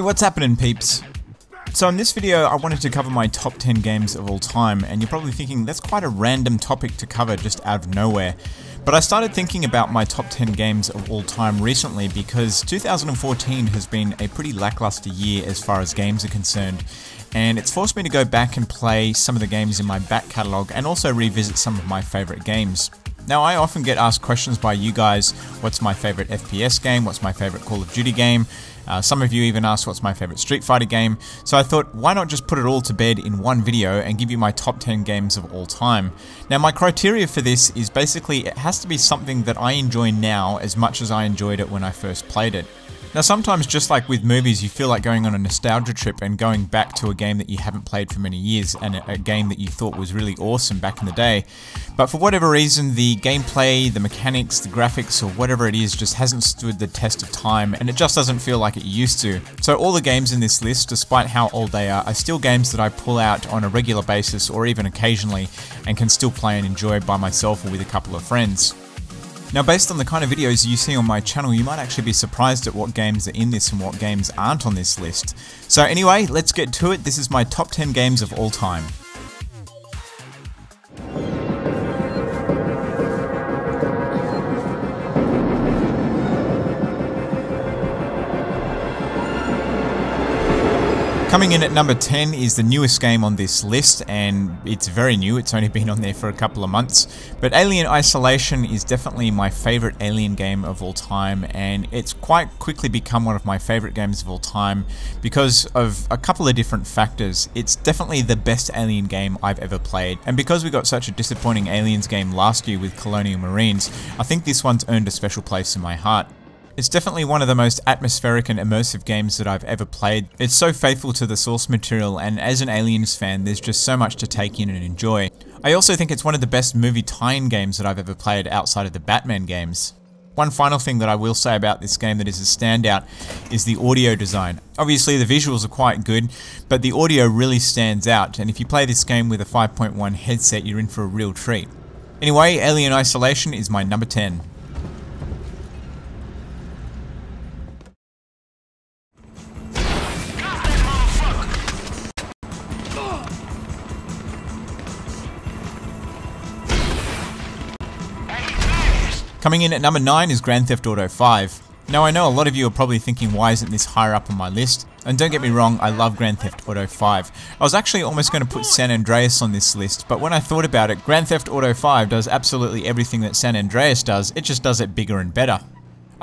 Hey, what's happening, peeps? So in this video I wanted to cover my top 10 games of all time, and you're probably thinking that's quite a random topic to cover just out of nowhere. But I started thinking about my top 10 games of all time recently because 2014 has been a pretty lackluster year as far as games are concerned, and it's forced me to go back and play some of the games in my back catalogue and also revisit some of my favourite games. Now, I often get asked questions by you guys, what's my favourite FPS game, what's my favourite Call of Duty game, some of you even asked what's my favourite Street Fighter game, so I thought why not just put it all to bed in one video and give you my top 10 games of all time. Now, my criteria for this is basically it has to be something that I enjoy now as much as I enjoyed it when I first played it. Now, sometimes just like with movies, you feel like going on a nostalgia trip and going back to a game that you haven't played for many years and a game that you thought was really awesome back in the day. But for whatever reason, the gameplay, the mechanics, the graphics, or whatever it is just hasn't stood the test of time, and it just doesn't feel like it used to. So all the games in this list, despite how old they are still games that I pull out on a regular basis or even occasionally and can still play and enjoy by myself or with a couple of friends. Now, based on the kind of videos you see on my channel, you might actually be surprised at what games are in this and what games aren't on this list. So anyway, let's get to it. This is my top 10 games of all time. Coming in at number 10 is the newest game on this list, and it's very new, it's only been on there for a couple of months, but Alien Isolation is definitely my favourite Alien game of all time, and it's quite quickly become one of my favourite games of all time because of a couple of different factors. It's definitely the best Alien game I've ever played, and because we got such a disappointing Aliens game last year with Colonial Marines, I think this one's earned a special place in my heart. It's definitely one of the most atmospheric and immersive games that I've ever played. It's so faithful to the source material, and as an Aliens fan, there's just so much to take in and enjoy. I also think it's one of the best movie tie-in games that I've ever played outside of the Batman games. One final thing that I will say about this game that is a standout is the audio design. Obviously the visuals are quite good, but the audio really stands out, and if you play this game with a 5.1 headset, you're in for a real treat. Anyway, Alien Isolation is my number 10. Coming in at number 9 is Grand Theft Auto 5. Now, I know a lot of you are probably thinking, why isn't this higher up on my list? And don't get me wrong, I love Grand Theft Auto 5. I was actually almost going to put San Andreas on this list, but when I thought about it, Grand Theft Auto 5 does absolutely everything that San Andreas does, it just does it bigger and better.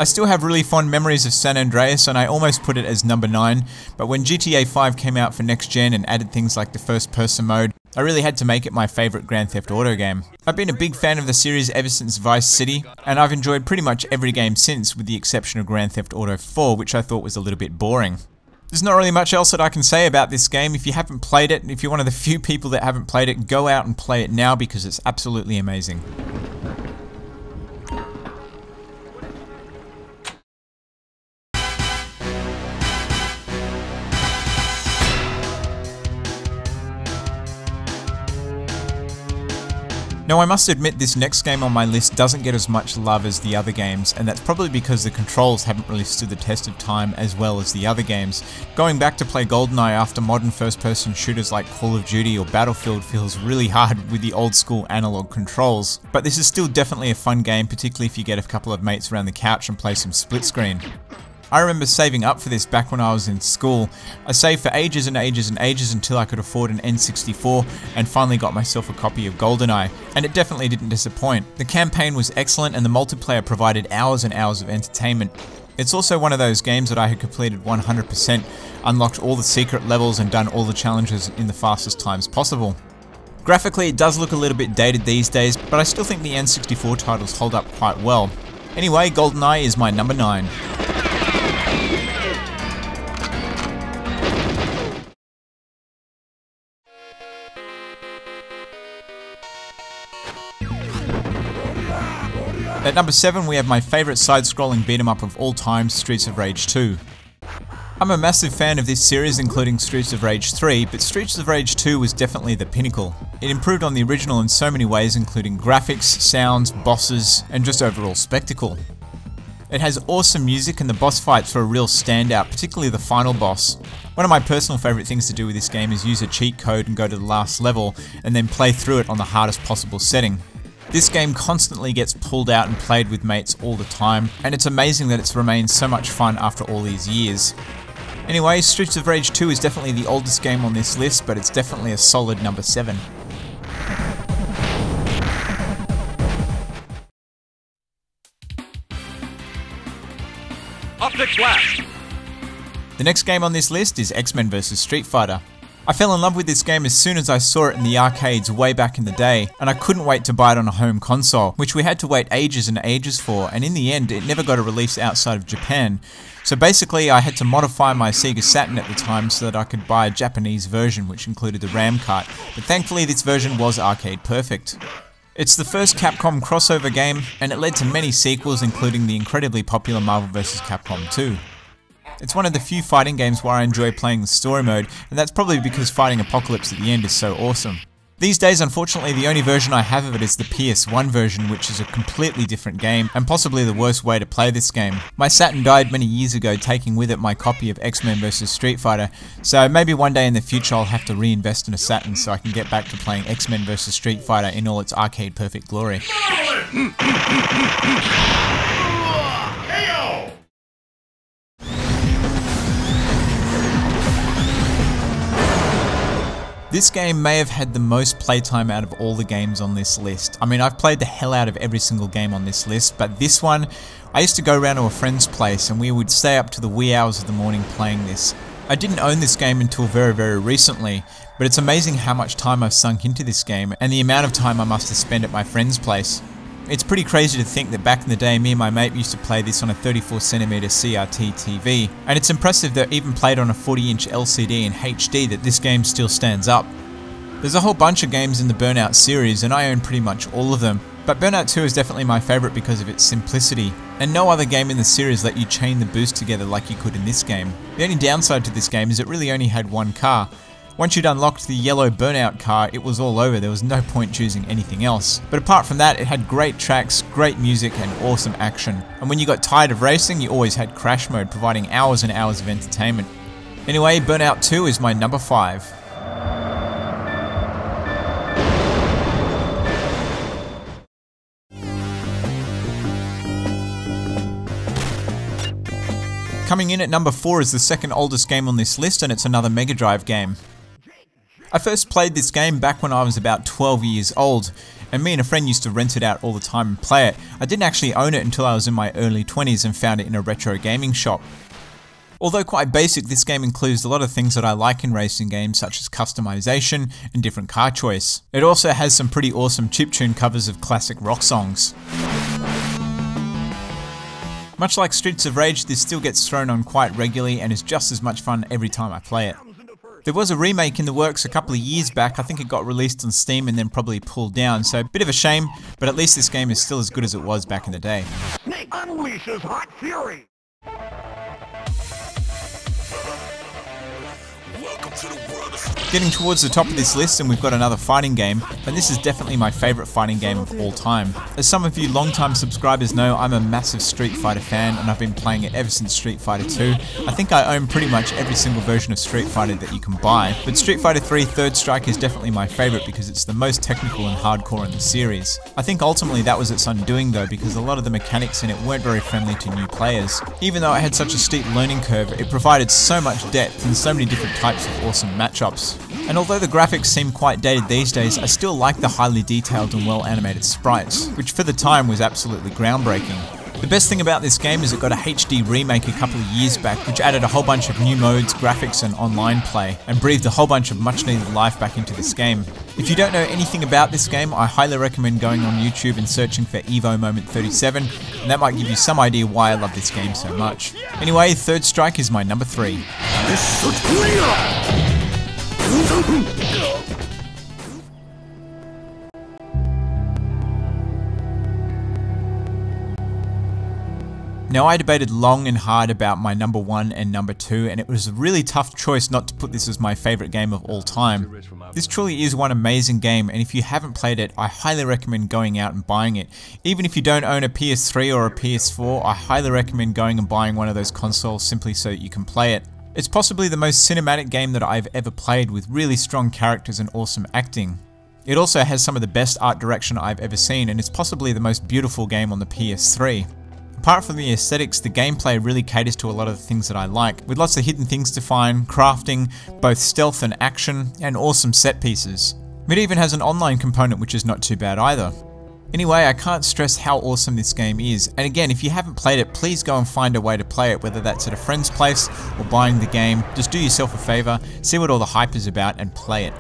I still have really fond memories of San Andreas, and I almost put it as number 9, but when GTA 5 came out for next gen and added things like the first person mode, I really had to make it my favourite Grand Theft Auto game. I've been a big fan of the series ever since Vice City, and I've enjoyed pretty much every game since, with the exception of Grand Theft Auto 4, which I thought was a little bit boring. There's not really much else that I can say about this game. If you haven't played it, and if you're one of the few people that haven't played it, go out and play it now because it's absolutely amazing. Now, I must admit this next game on my list doesn't get as much love as the other games, and that's probably because the controls haven't really stood the test of time as well as the other games. Going back to play Goldeneye after modern first-person shooters like Call of Duty or Battlefield feels really hard with the old-school analog controls, but this is still definitely a fun game, particularly if you get a couple of mates around the couch and play some split screen. I remember saving up for this back when I was in school. I saved for ages and ages and ages until I could afford an N64 and finally got myself a copy of Goldeneye, and it definitely didn't disappoint. The campaign was excellent and the multiplayer provided hours and hours of entertainment. It's also one of those games that I had completed 100%, unlocked all the secret levels and done all the challenges in the fastest times possible. Graphically, it does look a little bit dated these days, but I still think the N64 titles hold up quite well. Anyway, Goldeneye is my number 9. At number 7 we have my favourite side-scrolling beat-em-up of all time, Streets of Rage 2. I'm a massive fan of this series, including Streets of Rage 3, but Streets of Rage 2 was definitely the pinnacle. It improved on the original in so many ways, including graphics, sounds, bosses, and just overall spectacle. It has awesome music and the boss fights are a real standout, particularly the final boss. One of my personal favourite things to do with this game is use a cheat code and go to the last level and then play through it on the hardest possible setting. This game constantly gets pulled out and played with mates all the time, and it's amazing that it's remained so much fun after all these years. Anyway, Streets of Rage 2 is definitely the oldest game on this list, but it's definitely a solid number 7. Optics last. The next game on this list is X-Men vs Street Fighter. I fell in love with this game as soon as I saw it in the arcades way back in the day, and I couldn't wait to buy it on a home console, which we had to wait ages and ages for, and in the end it never got a release outside of Japan. So basically I had to modify my Sega Saturn at the time so that I could buy a Japanese version which included the RAM cart, but thankfully this version was arcade perfect. It's the first Capcom crossover game, and it led to many sequels including the incredibly popular Marvel vs Capcom 2. It's one of the few fighting games where I enjoy playing the story mode, and that's probably because fighting Apocalypse at the end is so awesome. These days, unfortunately, the only version I have of it is the PS1 version, which is a completely different game, and possibly the worst way to play this game. My Saturn died many years ago, taking with it my copy of X-Men vs Street Fighter, so maybe one day in the future I'll have to reinvest in a Saturn so I can get back to playing X-Men vs Street Fighter in all its arcade perfect glory. This game may have had the most playtime out of all the games on this list. I mean, I've played the hell out of every single game on this list, but this one, I used to go around to a friend's place and we would stay up to the wee hours of the morning playing this. I didn't own this game until very, very recently, but it's amazing how much time I've sunk into this game and the amount of time I must have spent at my friend's place. It's pretty crazy to think that back in the day, me and my mate used to play this on a 34cm CRT TV, and it's impressive that even played on a 40-inch LCD in HD that this game still stands up. There's a whole bunch of games in the Burnout series, and I own pretty much all of them, but Burnout 2 is definitely my favourite because of its simplicity, and no other game in the series let you chain the boost together like you could in this game. The only downside to this game is it really only had one car. Once you'd unlocked the yellow Burnout car, it was all over, there was no point choosing anything else. But apart from that, it had great tracks, great music, and awesome action. And when you got tired of racing, you always had Crash Mode, providing hours and hours of entertainment. Anyway, Burnout 2 is my number 5. Coming in at number 4 is the second oldest game on this list, and it's another Mega Drive game. I first played this game back when I was about 12 years old, and me and a friend used to rent it out all the time and play it. I didn't actually own it until I was in my early 20s and found it in a retro gaming shop. Although quite basic, this game includes a lot of things that I like in racing games, such as customization and different car choice. It also has some pretty awesome chiptune covers of classic rock songs. Much like Streets of Rage, this still gets thrown on quite regularly and is just as much fun every time I play it. There was a remake in the works a couple of years back. I think it got released on Steam and then probably pulled down, so a bit of a shame, but at least this game is still as good as it was back in the day. Snake unleashes hot fury. Welcome to the world of... Getting towards the top of this list, and we've got another fighting game, but this is definitely my favourite fighting game of all time. As some of you long-time subscribers know, I'm a massive Street Fighter fan, and I've been playing it ever since Street Fighter 2. I think I own pretty much every single version of Street Fighter that you can buy, but Street Fighter 3 Third Strike is definitely my favourite because it's the most technical and hardcore in the series. I think ultimately that was its undoing though, because a lot of the mechanics in it weren't very friendly to new players. Even though it had such a steep learning curve, it provided so much depth and so many different types of awesome matchups. And although the graphics seem quite dated these days, I still like the highly detailed and well animated sprites, which for the time was absolutely groundbreaking. The best thing about this game is it got a HD remake a couple of years back, which added a whole bunch of new modes, graphics and online play, and breathed a whole bunch of much needed life back into this game. If you don't know anything about this game, I highly recommend going on YouTube and searching for Evo Moment 37, and that might give you some idea why I love this game so much. Anyway, Third Strike is my number 3. Now, I debated long and hard about my number 1 and number 2, and it was a really tough choice not to put this as my favorite game of all time. This truly is one amazing game, and if you haven't played it, I highly recommend going out and buying it. Even if you don't own a PS3 or a PS4, I highly recommend going and buying one of those consoles simply so that you can play it. It's possibly the most cinematic game that I've ever played, with really strong characters and awesome acting. It also has some of the best art direction I've ever seen, and it's possibly the most beautiful game on the PS3. Apart from the aesthetics, the gameplay really caters to a lot of the things that I like, with lots of hidden things to find, crafting, both stealth and action, and awesome set pieces. It even has an online component, which is not too bad either. Anyway, I can't stress how awesome this game is, and again, if you haven't played it, please go and find a way to play it, whether that's at a friend's place or buying the game. Just do yourself a favor, see what all the hype is about, and play it.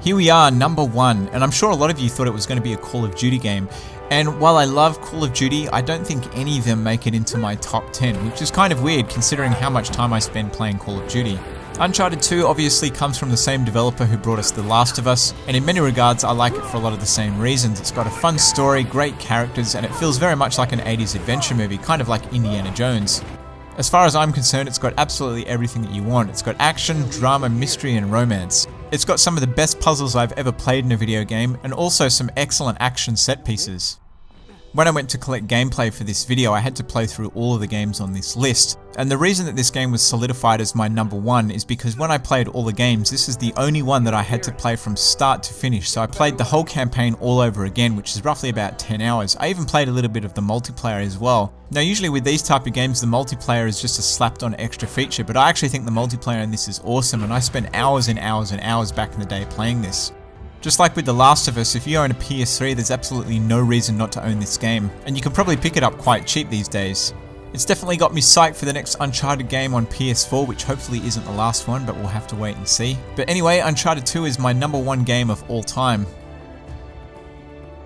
Here we are, number 1, and I'm sure a lot of you thought it was going to be a Call of Duty game. And while I love Call of Duty, I don't think any of them make it into my top 10, which is kind of weird considering how much time I spend playing Call of Duty. Uncharted 2 obviously comes from the same developer who brought us The Last of Us, and in many regards I like it for a lot of the same reasons. It's got a fun story, great characters, and it feels very much like an 80s adventure movie, kind of like Indiana Jones. As far as I'm concerned, it's got absolutely everything that you want. It's got action, drama, mystery, and romance. It's got some of the best puzzles I've ever played in a video game, and also some excellent action set pieces. When I went to collect gameplay for this video, I had to play through all of the games on this list. And the reason that this game was solidified as my number 1 is because when I played all the games, this is the only one that I had to play from start to finish. So I played the whole campaign all over again, which is roughly about 10 hours. I even played a little bit of the multiplayer as well. Now, usually with these type of games, the multiplayer is just a slapped on extra feature, but I actually think the multiplayer in this is awesome, and I spent hours and hours and hours back in the day playing this. Just like with The Last of Us, if you own a PS3, there's absolutely no reason not to own this game, and you can probably pick it up quite cheap these days. It's definitely got me psyched for the next Uncharted game on PS4, which hopefully isn't the last one, but we'll have to wait and see. But anyway, Uncharted 2 is my number 1 game of all time.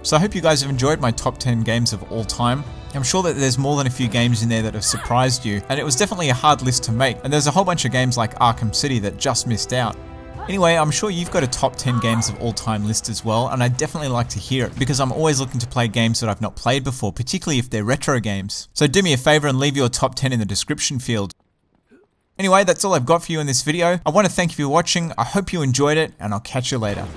So I hope you guys have enjoyed my top 10 games of all time. I'm sure that there's more than a few games in there that have surprised you, and it was definitely a hard list to make, and there's a whole bunch of games like Arkham City that just missed out. Anyway, I'm sure you've got a top 10 games of all time list as well, and I'd definitely like to hear it, because I'm always looking to play games that I've not played before, particularly if they're retro games. So do me a favor and leave your top 10 in the description field. Anyway, that's all I've got for you in this video. I want to thank you for watching, I hope you enjoyed it, and I'll catch you later.